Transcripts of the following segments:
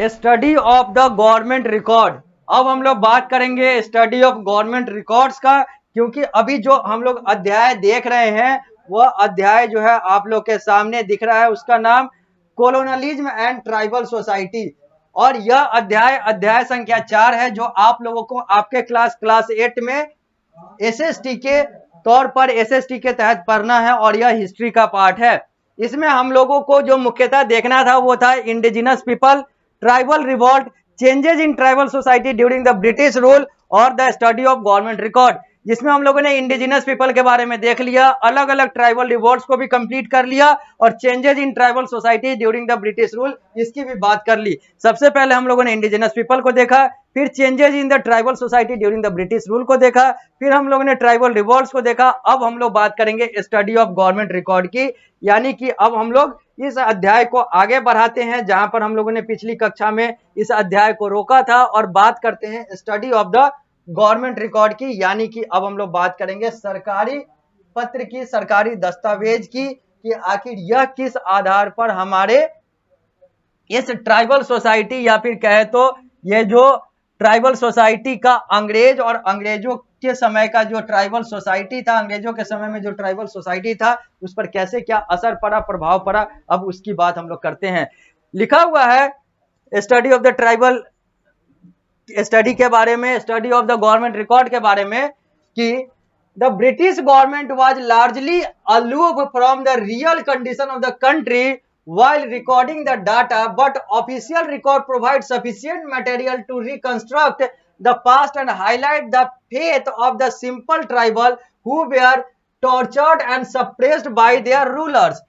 Study of the government record. अब हम लोग बात करेंगे स्टडी ऑफ गवर्नमेंट रिकॉर्ड्स का, क्योंकि अभी जो हम लोग अध्याय देख रहे हैं वह अध्याय जो है आप लोग के सामने दिख रहा है, उसका नाम कोलोनलिज्म एंड ट्राइबल सोसाइटी। और यह अध्याय संख्या 4 है, जो आप लोगों को आपके क्लास 8 में एसएसटी के तौर पर एसएसटी के तहत पढ़ना है, और यह हिस्ट्री का पार्ट है। इसमें हम लोगों को जो मुख्यतः देखना था वो था indigenous people, tribal revolt, changes in tribal society during the British rule और the study of government record, जिसमें हम लोगों ने इंडिजिनस पीपल के बारे में देख लिया, अलग अलग ट्राइबल रिवॉल्ट्स को भी कंप्लीट कर लिया, और changes in tribal society during the British rule इसकी भी बात कर ली। सबसे पहले हम लोगों ने इंडिजिनस पीपल को देखा, फिर changes in the tribal society during the British rule को देखा, फिर हम लोगों ने ट्राइबल रिवॉल्ट्स को देखा। अब हम लोग बात करेंगे स्टडी ऑफ गवर्नमेंट रिकॉर्ड की, यानी कि अब हम लोग इस अध्याय को आगे बढ़ाते हैं, जहां पर हम लोगों ने पिछली कक्षा में इस अध्याय को रोका था, और बात करते हैं study of the government record की, यानी कि अब हम लोग बात करेंगे सरकारी पत्र की, सरकारी दस्तावेज की, कि आखिर यह किस आधार पर हमारे इस ट्राइबल सोसाइटी, या फिर कहे तो ये जो ट्राइबल सोसाइटी का अंग्रेज और अंग्रेजों के समय का जो ट्राइबल सोसाइटी था, अंग्रेजों के समय में जो ट्राइबल सोसाइटी था, उस पर कैसे क्या असर पड़ा, प्रभाव पड़ा, अब उसकी बात हम लोग करते हैं। लिखा हुआ है study of the tribal study के बारे में, study of the government record के बारे में, कि the British government was largely aloof from the real condition of the country while recording the data, but official record provides sufficient material to reconstruct the past and highlight the fate of the simple tribal who were tortured and suppressed by their rulers।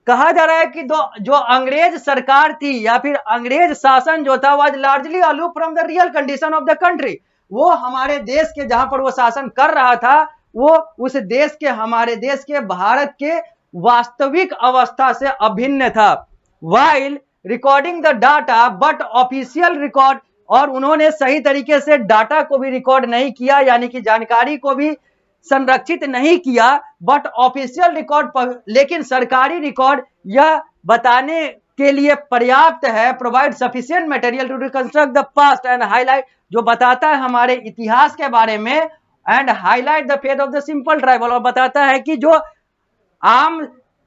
कहा जा रहा है कि जो अंग्रेज सरकार थी या फिर अंग्रेज शासन जो था, was largely aloof from the real condition of the country, वो हमारे देश के जहां पर वो शासन कर रहा था, वो उस देश के, हमारे देश के, भारत के वास्तविक अवस्था से अभिन्न था। While recording the data but official record, और उन्होंने सही तरीके से डाटा को भी रिकॉर्ड नहीं किया, यानी कि जानकारी को भी संरक्षित नहीं किया, बट ऑफिशियल रिकॉर्ड, लेकिन सरकारी रिकॉर्ड यह बताने के लिए पर्याप्त है, provide sufficient material to reconstruct the past and highlight, जो बताता है हमारे इतिहास के बारे में, and highlight the faith of the simple tribal, और बताता है कि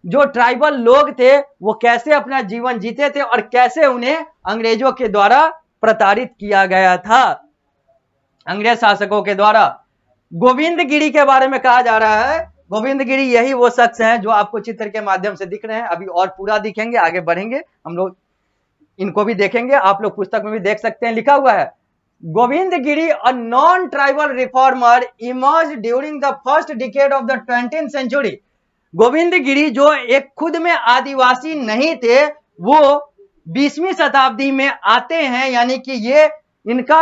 जो ट्राइबल लोग थे वो कैसे अपना जीवन जीते थे और कैसे उन्हें अंग्रेजों के द्वारा प्रताड़ित किया गया था, अंग्रेज शासकों के द्वारा। गोविंद गिरी के बारे में कहा जा रहा है। गोविंद गिरी यही वो शख्स हैं जो आपको चित्र के माध्यम से दिख रहे हैं, अभी और पूरा दिखेंगे, आगे बढ़ेंगे हम लोग इनको भी देखेंगे, आप लोग पुस्तक में भी देख सकते हैं, लिखा हुआ है Govind Giri a non tribal reformer emerge during the first decade of the 20th century. Govind Giri जो एक खुद में आदिवासी नहीं थे, वो 20वीं शताब्दी में आते हैं, यानी कि ये इनका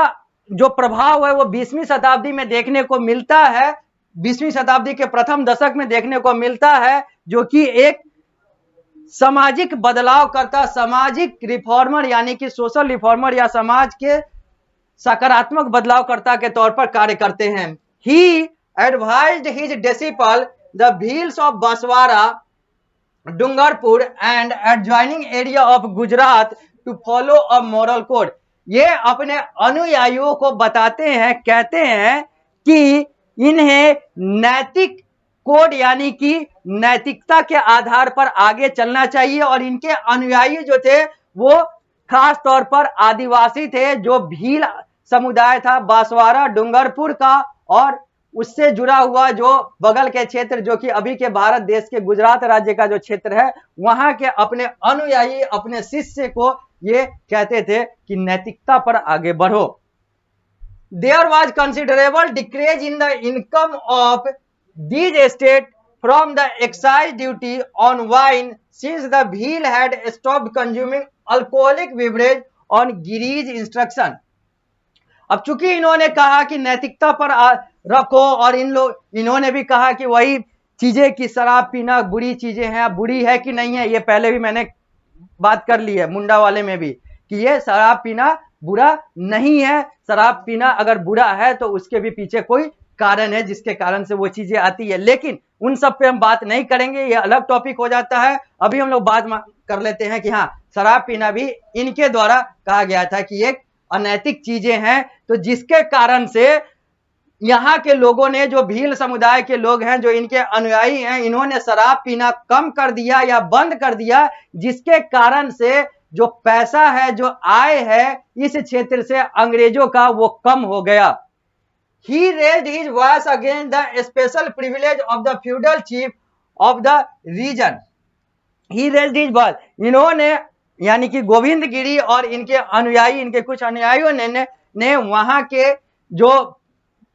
जो प्रभाव है वो 20वीं शताब्दी में देखने को मिलता है, 20वीं शताब्दी के प्रथम दशक में देखने को मिलता है, जो कि एक सामाजिक बदलाव करता, सामाजिक रिफॉर्मर, यानी कि सोशल रिफॉर्मर या समाज के सकारात्मक बदलावकर्ता के तौर पर कार्य करते हैं। He advised his disciple the Bhils of Banswara, Dungarpur and adjoining area of Gujarat to follow a moral code. ये अपने अनुयायियों को बताते हैं, कहते हैं कि इन्हें नैतिक कोड, यानी कि नैतिकता के आधार पर आगे चलना चाहिए, और इनके अनुयायी जो थे वो खास तौर पर आदिवासी थे, जो भील समुदाय था बांसवाड़ा डूंगरपुर का, और उससे जुड़ा हुआ जो बगल के क्षेत्र, जो कि अभी के भारत देश के गुजरात राज्य का जो क्षेत्र है, वहां के अपने अनुयायी, अपने शिष्य को ये कहते थे कि नैतिकता पर आगे बढ़ो। There was considerable decrease in the income of these estates from the excise duty on wine since the Bhil had stopped consuming alcoholic beverage on Giri's instruction। अब चूंकि इन्होंने कहा कि नैतिकता पर रखो, और इन्होंने भी कहा कि वही चीजें कि शराब पीना बुरी चीजें हैं, बुरी है कि नहीं है, ये पहले भी मैंने बात कर ली है मुंडा वाले में भी, कि ये शराब पीना बुरा नहीं है, शराब पीना अगर बुरा है तो उसके भी पीछे कोई कारण है जिसके कारण से वो चीजें आती है, लेकिन उन सब पे हम बात नहीं करेंगे, ये अलग टॉपिक हो जाता है। अभी हम लोग बात कर लेते हैं कि हाँ, शराब पीना भी इनके द्वारा कहा गया था कि एक अनैतिक चीजें हैं। तो जिसके कारण से यहाँ के लोगों ने, जो भील समुदाय के लोग हैं, जो इनके अनुयायी हैं, इन्होंने शराब पीना कम कर दिया या बंद कर दिया, जिसके कारण से जो पैसा है, जो आय है इस क्षेत्र से अंग्रेजों का, वो कम हो गया। He raised his voice against the special privilege of the feudal chief of the region. He raised his voice. इन्होंने यानी कि गोविंद गिरी और इनके अनुयायी, इनके कुछ अनुयायियों ने वहां के जो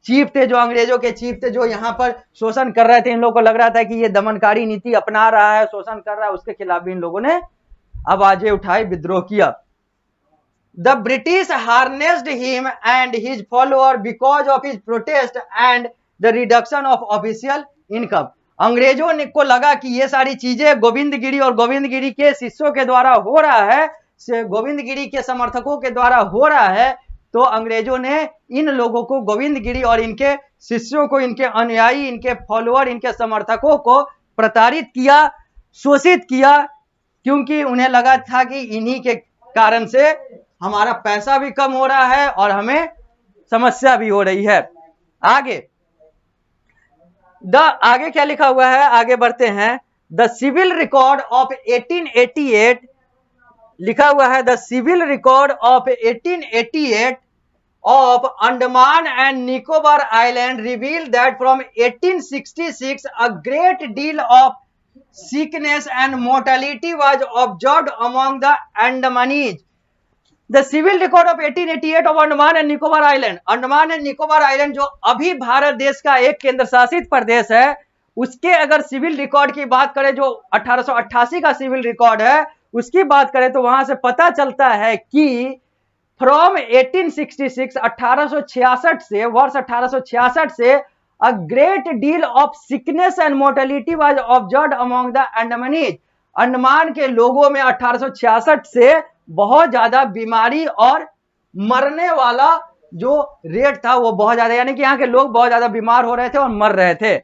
चीफ थे, जो अंग्रेजों के चीफ थे, जो यहाँ पर शोषण कर रहे थे, इन लोगों को लग रहा था कि ये दमनकारी नीति अपना रहा है, शोषण कर रहा है, उसके खिलाफ भी इन लोगों ने आवाजें उठाई, विद्रोह किया। The British harnessed him and his follower because of his protest and the reduction of official income. अंग्रेजों ने को लगा कि ये सारी चीजें गोविंद गिरी और गोविंद गिरी के शिष्यों के द्वारा हो रहा है, गोविंद गिरी के समर्थकों के द्वारा हो रहा है, तो अंग्रेजों ने इन लोगों को, गोविंद गिरी और इनके शिष्यों को, इनके अनुयायी, इनके फॉलोअर, इनके समर्थकों को प्रताड़ित किया, शोषित किया, क्योंकि उन्हें लगा था कि इन्हीं के कारण से हमारा पैसा भी कम हो रहा है और हमें समस्या भी हो रही है। आगे क्या लिखा हुआ है, आगे बढ़ते हैं। द सिविल रिकॉर्ड ऑफ 1888 लिखा हुआ है, the civil record of 1888 of Andaman and Nicobar Island revealed that from 1866 a great deal of sickness and mortality was observed among the Andamanese. The civil record of 1888 of Andaman and Nicobar Island, Andaman and Nicobar island जो अभी भारत देश का एक केंद्र शासित प्रदेश है, उसके अगर सिविल रिकॉर्ड की बात करें, जो 1888 का सिविल रिकॉर्ड है, उसकी बात करें तो वहां से पता चलता है कि फ्रॉम 1866 1866 से, वर्ष 1866 से a great deal of sickness and mortality was observed among the Andamanese. Andaman के लोगों में 1866 से बहुत ज्यादा बीमारी और मरने वाला जो रेट था वो बहुत ज्यादा, यानी कि यहाँ के लोग बहुत ज्यादा बीमार हो रहे थे और मर रहे थे।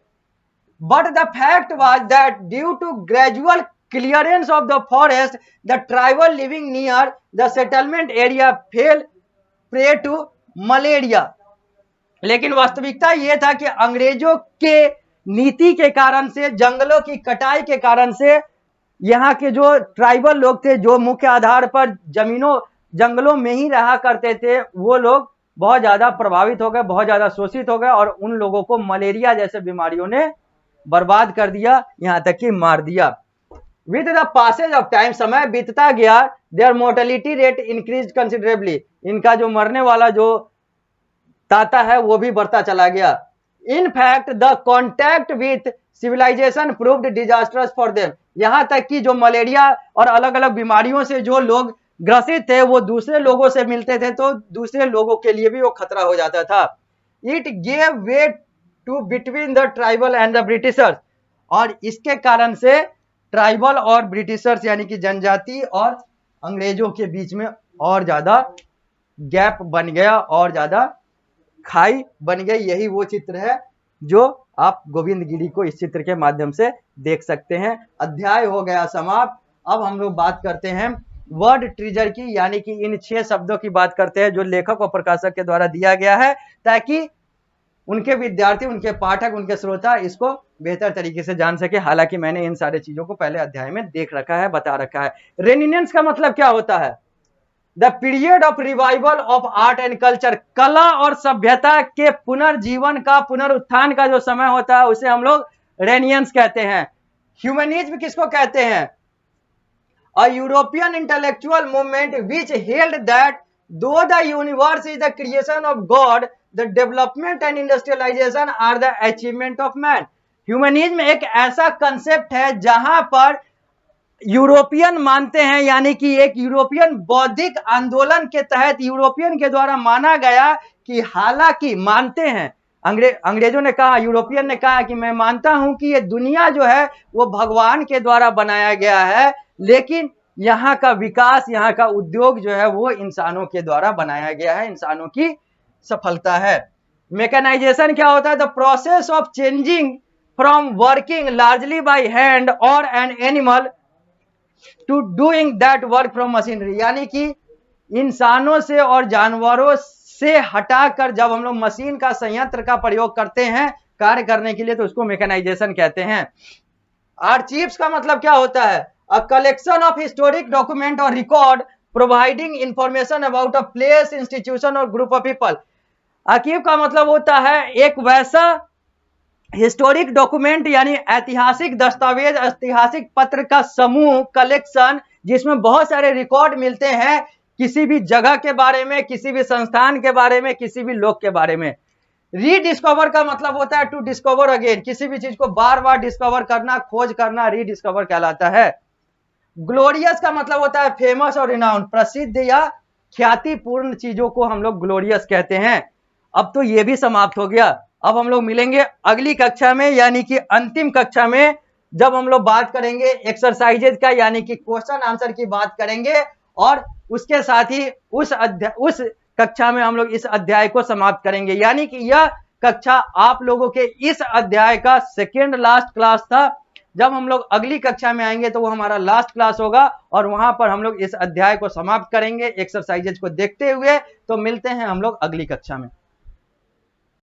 But the fact was that due to gradual clearance of the forest, the tribal living near the settlement area fell prey to malaria. लेकिन वास्तविकता यह था कि अंग्रेजों के नीति के कारण से, जंगलों की कटाई के कारण से, यहाँ के जो ट्राइबल लोग थे, जो मुख्य आधार पर जंगलों में ही रहा करते थे, वो लोग बहुत ज्यादा प्रभावित हो गए, बहुत ज्यादा शोषित हो गए और उन लोगों को मलेरिया जैसे बीमारियों ने बर्बाद कर दिया, यहाँ तक कि मार दिया। With the passage of time, समय बीतता गया, their mortality rate increased considerably. इनका जो मरने वाला जो ताता है वो भी बढ़ता चला गया। In fact, the contact with civilization proved disastrous for them. यहाँ तक कि जो मलेरिया और अलग अलग बीमारियों से जो लोग ग्रसित थे, वो दूसरे लोगों से मिलते थे तो दूसरे लोगों के लिए भी वो खतरा हो जाता था। It gave way to between the tribal and the Britishers. और इसके कारण से ट्राइबल और ब्रिटिशर्स यानी कि जनजाति और अंग्रेजों के बीच में और ज्यादा गैप बन गया और ज्यादा खाई बन गई। यही वो चित्र है जो आप गोविंद गिरी को इस चित्र के माध्यम से देख सकते हैं। अध्याय हो गया समाप्त। अब हम लोग बात करते हैं वर्ड ट्रीजर की, यानी कि इन 6 शब्दों की बात करते हैं जो लेखक और प्रकाशक के द्वारा दिया गया है, ताकि उनके विद्यार्थी, उनके पाठक, उनके श्रोता इसको बेहतर तरीके से जान सके। हालांकि मैंने इन सारे चीजों को पहले अध्याय में देख रखा है, बता रखा है। रेनिनेंस का मतलब क्या होता है? The period of revival of art and culture, कला और सभ्यता के पुनर्जीवन का, पुनरुत्थान का जो समय होता है उसे हम लोग रेनियंस कहते हैं। ह्यूमनिज्म किसको कहते हैं? A European intellectual movement which held that though the universe is the creation of God, the development and industrialization are the achievement of man. Humanism एक ऐसा कंसेप्ट है जहां पर यूरोपियन मानते हैं, यानी कि एक यूरोपियन बौद्धिक आंदोलन के तहत यूरोपियन के द्वारा माना गया कि, हालांकि मानते हैं, अंग्रेजों ने कहा, यूरोपियन ने कहा कि मैं मानता हूं कि ये दुनिया जो है वो भगवान के द्वारा बनाया गया है, लेकिन यहाँ का विकास, यहाँ का उद्योग जो है वो इंसानों के द्वारा बनाया गया है, इंसानों की सफलता है। मैकेनाइजेशन क्या होता है? The process of changing from working largely by hand और an animal to doing that work from machinery, यानी कि इंसानों से और जानवरों से हटाकर जब हम लोग मशीन का संयंत्र का प्रयोग करते हैं कार्य करने के लिए तो उसको मैकेनाइजेशन कहते हैं। आर्चीव्स का मतलब क्या होता है? A collection of historic document और record providing information about a place, institution और ग्रुप ऑफ पीपल। आर्कीव का मतलब होता है एक वैसा हिस्टोरिक डॉक्यूमेंट यानी ऐतिहासिक दस्तावेज, ऐतिहासिक पत्र का समूह, कलेक्शन, जिसमें बहुत सारे रिकॉर्ड मिलते हैं किसी भी जगह के बारे में, किसी भी संस्थान के बारे में, किसी भी लोग के बारे में। रीडिस्कवर का मतलब होता है टू डिस्कवर अगेन, किसी भी चीज को बार बार डिस्कवर करना, खोज करना, रीडिस्कवर कहलाता है। ग्लोरियस का मतलब होता है फेमस और रिनाउंड, प्रसिद्ध या ख्यातिपूर्ण चीजों को हम लोग ग्लोरियस कहते हैं। अब तो ये भी समाप्त हो गया। अब हम लोग मिलेंगे अगली कक्षा में, यानी कि अंतिम कक्षा में, जब हम लोग बात करेंगे एक्सरसाइजेज का, यानी कि क्वेश्चन आंसर की बात करेंगे, और उसके साथ ही उस कक्षा में हम लोग इस अध्याय को समाप्त करेंगे। यानी कि यह कक्षा आप लोगों के इस अध्याय का सेकेंड लास्ट क्लास था। जब हम लोग अगली कक्षा में आएंगे तो वो हमारा लास्ट क्लास होगा और वहां पर हम लोग इस अध्याय को समाप्त करेंगे एक्सरसाइजेज को देखते हुए। तो मिलते हैं हम लोग अगली कक्षा में।